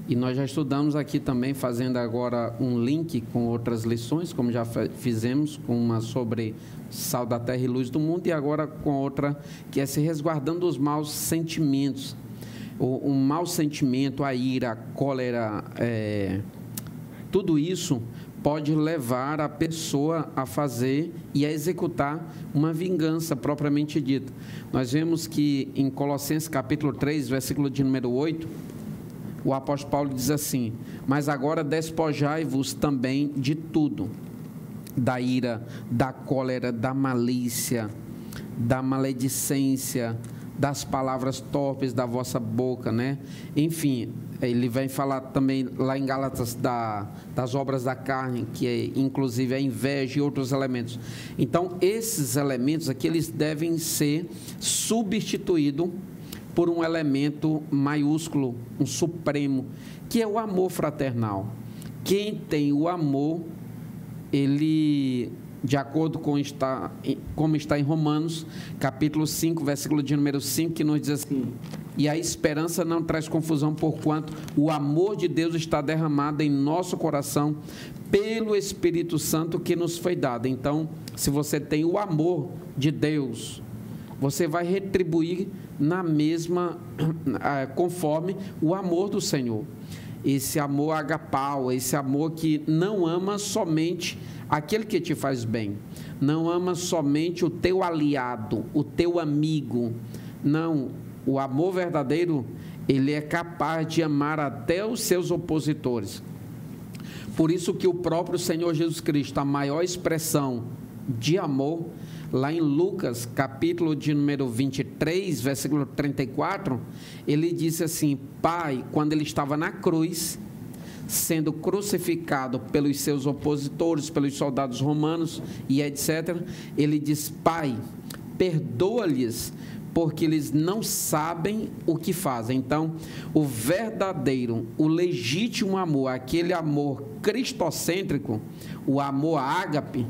Speaker 1: E nós já estudamos aqui também, fazendo agora um link com outras lições, como já fizemos, com uma sobre sal da terra e luz do mundo, e agora com outra que é se resguardando dos maus sentimentos. O mau sentimento, a ira, a cólera, tudo isso pode levar a pessoa a fazer e a executar uma vingança propriamente dita. Nós vemos que em Colossenses capítulo 3, versículo de número 8, o apóstolo Paulo diz assim: mas agora despojai-vos também de tudo, da ira, da cólera, da malícia, da maledicência, das palavras torpes da vossa boca, né? Enfim, ele vem falar também lá em Gálatas das obras da carne, que é inclusive a inveja e outros elementos. Então, esses elementos aqui, eles devem ser substituídos por um elemento maiúsculo, um supremo, que é o amor fraternal. Quem tem o amor, ele, de acordo com como está em Romanos, capítulo 5, versículo de número 5, que nos diz assim: e a esperança não traz confusão, porquanto o amor de Deus está derramado em nosso coração pelo Espírito Santo que nos foi dado. Então, se você tem o amor de Deus, você vai retribuir na mesma, conforme o amor do Senhor. Esse amor agapau, esse amor que não ama somente aquele que te faz bem, não ama somente o teu aliado, o teu amigo. Não, o amor verdadeiro, ele é capaz de amar até os seus opositores. Por isso que o próprio Senhor Jesus Cristo, a maior expressão de amor, lá em Lucas, capítulo de número 23, versículo 34, ele disse assim: Pai, quando ele estava na cruz, sendo crucificado pelos seus opositores, pelos soldados romanos e etc., ele diz: Pai, perdoa-lhes, porque eles não sabem o que fazem. Então, o verdadeiro, o legítimo amor, aquele amor cristocêntrico, o amor ágape,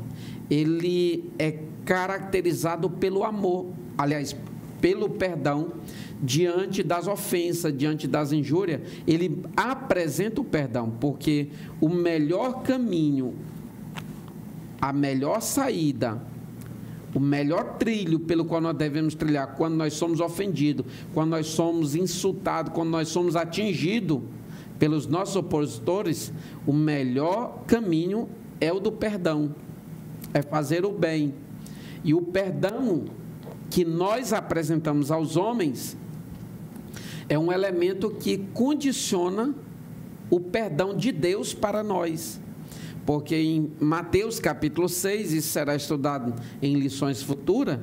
Speaker 1: ele é caracterizado pelo amor, aliás, pelo perdão, diante das ofensas, diante das injúrias, ele apresenta o perdão, porque o melhor caminho, a melhor saída, o melhor trilho pelo qual nós devemos trilhar quando nós somos ofendidos, quando nós somos insultados, quando nós somos atingidos pelos nossos opositores, o melhor caminho é o do perdão, é fazer o bem. E o perdão que nós apresentamos aos homens é um elemento que condiciona o perdão de Deus para nós. Porque em Mateus capítulo 6, isso será estudado em lições futuras,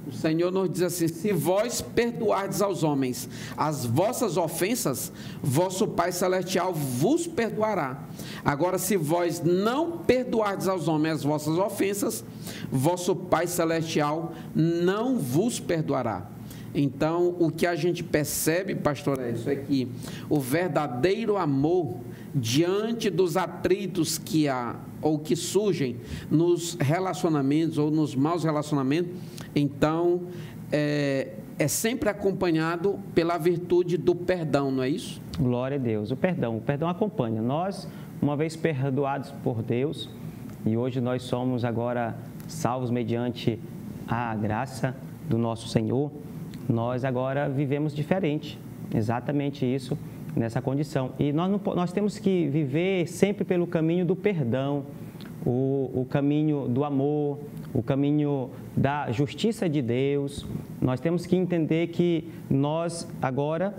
Speaker 1: o Senhor nos diz assim: se vós perdoardes aos homens as vossas ofensas, vosso Pai Celestial vos perdoará. Agora, se vós não perdoardes aos homens as vossas ofensas, vosso Pai Celestial não vos perdoará. Então, o que a gente percebe, pastor, é que o verdadeiro amor, diante dos atritos que há ou que surgem nos relacionamentos ou nos maus relacionamentos, então é sempre acompanhado pela virtude do perdão, não é isso?
Speaker 2: Glória a Deus. O perdão acompanha. Nós, uma vez perdoados por Deus, e hoje nós somos agora salvos mediante a graça do nosso Senhor, nós agora vivemos diferente, exatamente isso, nessa condição. E nós temos que viver sempre pelo caminho do perdão, o caminho do amor, o caminho da justiça de Deus. Nós temos que entender que nós agora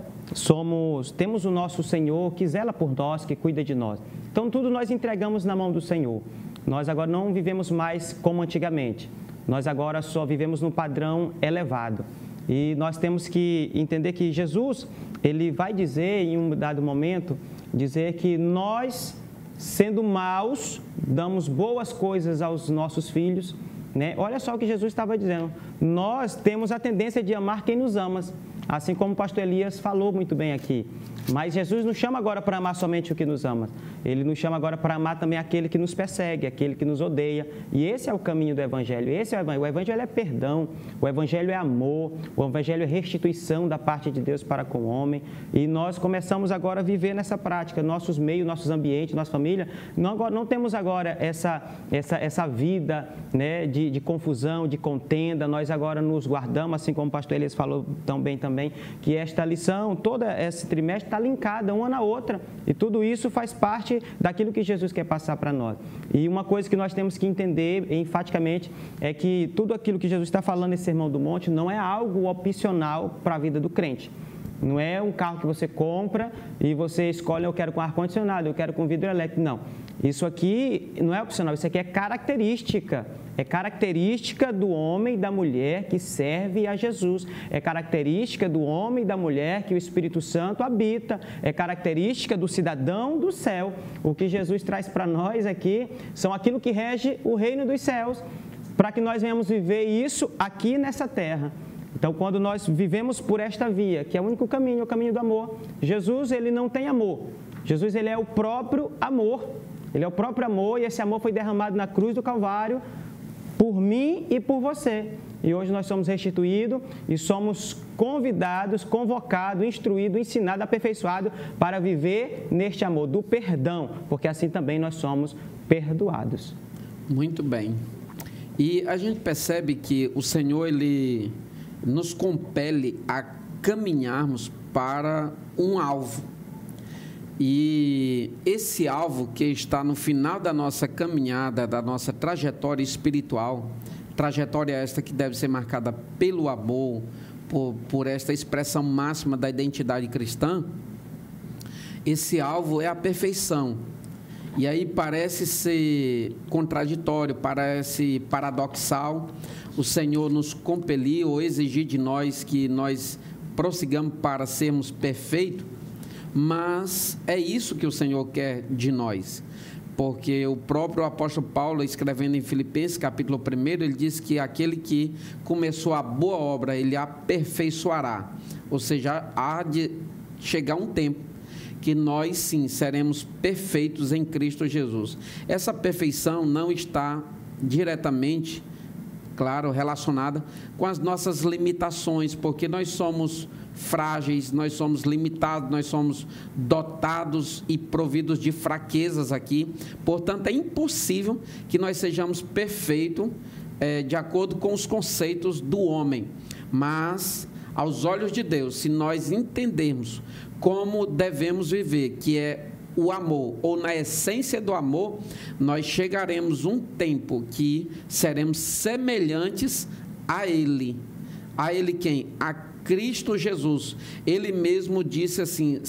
Speaker 2: temos o nosso Senhor que zela por nós, que cuida de nós. Então, tudo nós entregamos na mão do Senhor. Nós agora não vivemos mais como antigamente. Nós agora só vivemos num padrão elevado. E nós temos que entender que Jesus, ele vai dizer em um dado momento, dizer que nós, sendo maus, damos boas coisas aos nossos filhos, né? Olha só o que Jesus estava dizendo. Nós temos a tendência de amar quem nos ama, assim como o pastor Elias falou muito bem aqui. Mas Jesus nos chama agora para amar somente o que nos ama. Ele nos chama agora para amar também aquele que nos persegue, aquele que nos odeia. E esse é o caminho do Evangelho. Esse é o Evangelho. O Evangelho é perdão, o Evangelho é amor, o Evangelho é restituição da parte de Deus para com o homem. E nós começamos agora a viver nessa prática. Nossos meios, nossos ambientes, nossa família, não temos agora essa vida, né, de confusão, de contenda. Nós agora nos guardamos, assim como o pastor Elias falou tão bem também, que esta lição, todo esse trimestre, está linkada uma na outra. E tudo isso faz parte daquilo que Jesus quer passar para nós. E uma coisa que nós temos que entender enfaticamente é que tudo aquilo que Jesus está falando nesse Sermão do Monte não é algo opcional para a vida do crente. Não é um carro que você compra e você escolhe: eu quero com ar-condicionado, eu quero com vidro elétrico. Não. Isso aqui não é opcional, isso aqui é característica. É característica do homem e da mulher que serve a Jesus. É característica do homem e da mulher que o Espírito Santo habita. É característica do cidadão do céu. O que Jesus traz para nós aqui são aquilo que rege o reino dos céus, para que nós venhamos viver isso aqui nessa terra. Então, quando nós vivemos por esta via, que é o único caminho, é o caminho do amor. Jesus, ele não tem amor. Jesus, ele é o próprio amor. Ele é o próprio amor, e esse amor foi derramado na cruz do Calvário por mim e por você. E hoje nós somos restituídos e somos convidados, convocados, instruídos, ensinados, aperfeiçoados para viver neste amor do perdão, porque assim também nós somos perdoados.
Speaker 1: Muito bem. E a gente percebe que o Senhor, ele nos compele a caminharmos para um alvo. E esse alvo que está no final da nossa caminhada, da nossa trajetória espiritual, trajetória esta que deve ser marcada pelo amor, por esta expressão máxima da identidade cristã, esse alvo é a perfeição. E aí parece ser contraditório, parece paradoxal o Senhor nos compelir ou exigir de nós que nós prossigamos para sermos perfeitos, mas é isso que o Senhor quer de nós. Porque o próprio apóstolo Paulo, escrevendo em Filipenses, capítulo 1, ele diz que aquele que começou a boa obra, ele aperfeiçoará. Ou seja, há de chegar um tempo que nós, sim, seremos perfeitos em Cristo Jesus. Essa perfeição não está diretamente, claro, relacionada com as nossas limitações, porque nós somos frágeis, nós somos limitados, nós somos dotados e providos de fraquezas aqui. Portanto, é impossível que nós sejamos perfeitos de acordo com os conceitos do homem. Mas, aos olhos de Deus, se nós entendermos como devemos viver, que é o amor, ou na essência do amor, nós chegaremos um tempo que seremos semelhantes a Ele. A Ele quem? A Cristo Jesus. Ele mesmo disse assim,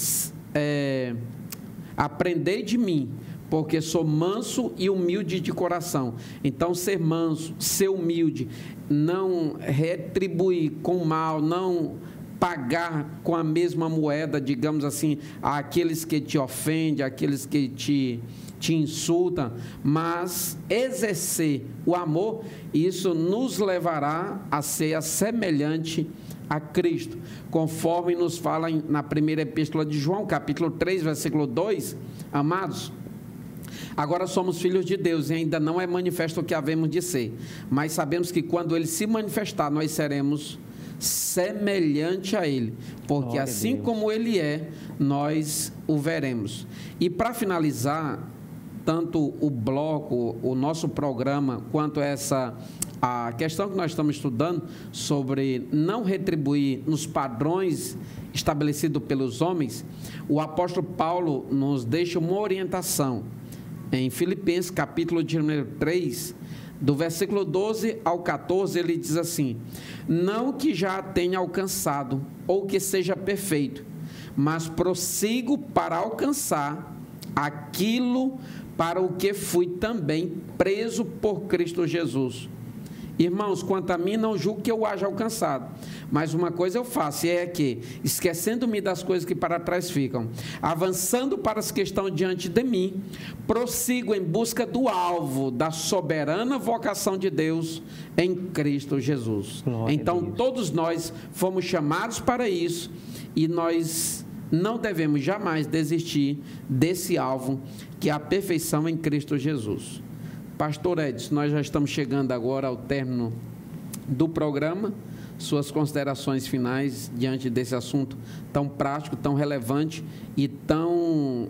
Speaker 1: aprendei de mim, porque sou manso e humilde de coração. Então, ser manso, ser humilde, não retribuir com mal, não pagar com a mesma moeda, digamos assim, àqueles que te ofendem, àqueles que te insultam, mas exercer o amor, isso nos levará a ser semelhante a Cristo, conforme nos fala na primeira epístola de João, capítulo 3, versículo 2, amados, agora somos filhos de Deus e ainda não é manifesto o que havemos de ser, mas sabemos que quando Ele se manifestar, nós seremos semelhante a Ele, porque glória assim como Ele é, nós o veremos. E para finalizar, tanto o bloco, o nosso programa, quanto a questão que nós estamos estudando sobre não retribuir nos padrões estabelecidos pelos homens, o apóstolo Paulo nos deixa uma orientação em Filipenses, capítulo de número 3, do versículo 12 ao 14, ele diz assim: não que já tenha alcançado ou que seja perfeito, mas prossigo para alcançar aquilo para o que fui também preso por Cristo Jesus. Irmãos, quanto a mim, não julgo que eu haja alcançado, mas uma coisa eu faço, e é que, esquecendo-me das coisas que para trás ficam, avançando para as que estão diante de mim, prossigo em busca do alvo da soberana vocação de Deus em Cristo Jesus. Glória então, todos nós fomos chamados para isso, e nós não devemos jamais desistir desse alvo, que é a perfeição em Cristo Jesus. Pastor Edson, nós já estamos chegando agora ao término do programa. Suas considerações finais diante desse assunto tão prático, tão relevante e tão,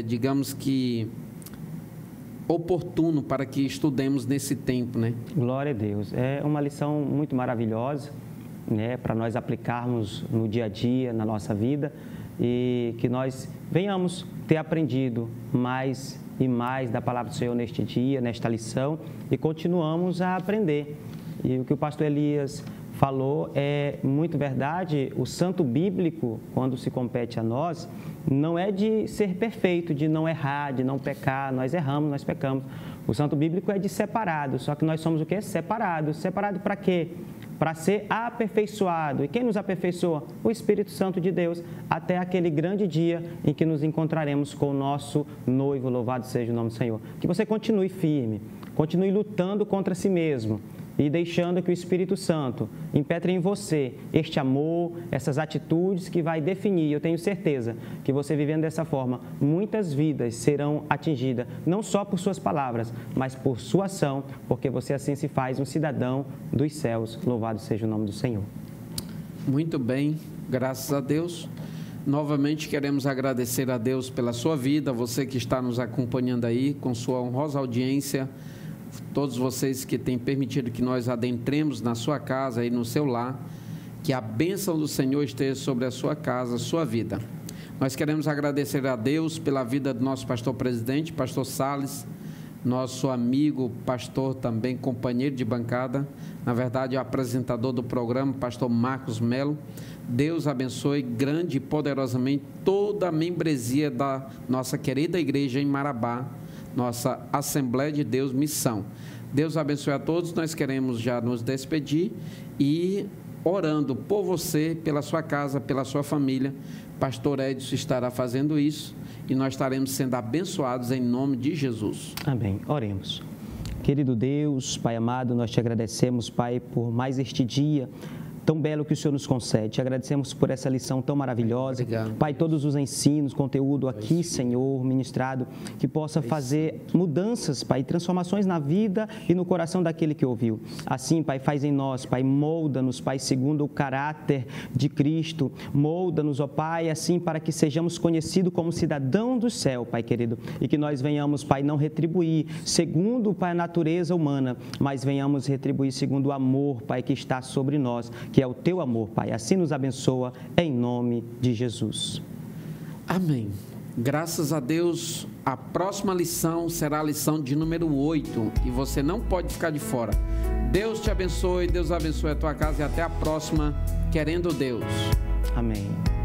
Speaker 1: digamos que, oportuno para que estudemos nesse tempo, né?
Speaker 2: Glória a Deus. É uma lição muito maravilhosa, né, para nós aplicarmos no dia a dia, na nossa vida, e que nós venhamos ter aprendido mais e mais da palavra do Senhor neste dia, nesta lição, e continuamos a aprender. E o que o pastor Elias falou é muito verdade. O santo bíblico, quando se compete a nós, não é de ser perfeito, de não errar, de não pecar. Nós erramos, nós pecamos. O santo bíblico é de separado, só que nós somos o quê? Separados. Separado para quê? Para ser aperfeiçoado. E quem nos aperfeiçoa? O Espírito Santo de Deus, até aquele grande dia em que nos encontraremos com o nosso noivo. Louvado seja o nome do Senhor. Que você continue firme, continue lutando contra si mesmo e deixando que o Espírito Santo impetre em você este amor, essas atitudes que vai definir. Eu tenho certeza que você vivendo dessa forma, muitas vidas serão atingidas, não só por suas palavras, mas por sua ação, porque você assim se faz um cidadão dos céus. Louvado seja o nome do Senhor.
Speaker 1: Muito bem, graças a Deus. Novamente queremos agradecer a Deus pela sua vida, você que está nos acompanhando aí com sua honrosa audiência, todos vocês que têm permitido que nós adentremos na sua casa e no seu lar, que a bênção do Senhor esteja sobre a sua casa, a sua vida. Nós queremos agradecer a Deus pela vida do nosso pastor presidente, pastor Salles, nosso amigo, pastor também, companheiro de bancada, na verdade, o apresentador do programa, pastor Marcos Melo. Deus abençoe grande e poderosamente toda a membresia da nossa querida igreja em Marabá, nossa Assembleia de Deus Missão. Deus abençoe a todos, nós queremos já nos despedir e orando por você, pela sua casa, pela sua família. Pastor Edson estará fazendo isso e nós estaremos sendo abençoados em nome de Jesus.
Speaker 2: Amém. Oremos. Querido Deus, Pai amado, nós te agradecemos, Pai, por mais este dia tão belo que o Senhor nos concede. Te agradecemos por essa lição tão maravilhosa.
Speaker 1: Obrigado.
Speaker 2: Pai, todos os ensinos, conteúdo aqui, Senhor, ministrado, que possa fazer mudanças, Pai, transformações na vida e no coração daquele que ouviu. Assim, Pai, faz em nós, Pai, molda-nos, Pai, segundo o caráter de Cristo. Molda-nos, ó Pai, assim, para que sejamos conhecidos como cidadão do céu, Pai querido, e que nós venhamos, Pai, não retribuir segundo, Pai, a natureza humana, mas venhamos retribuir segundo o amor, Pai, que está sobre nós, que é o teu amor, Pai. Assim nos abençoa, em nome de Jesus.
Speaker 1: Amém. Graças a Deus, a próxima lição será a lição de número 8 e você não pode ficar de fora. Deus te abençoe, Deus abençoe a tua casa e até a próxima, querendo Deus.
Speaker 2: Amém.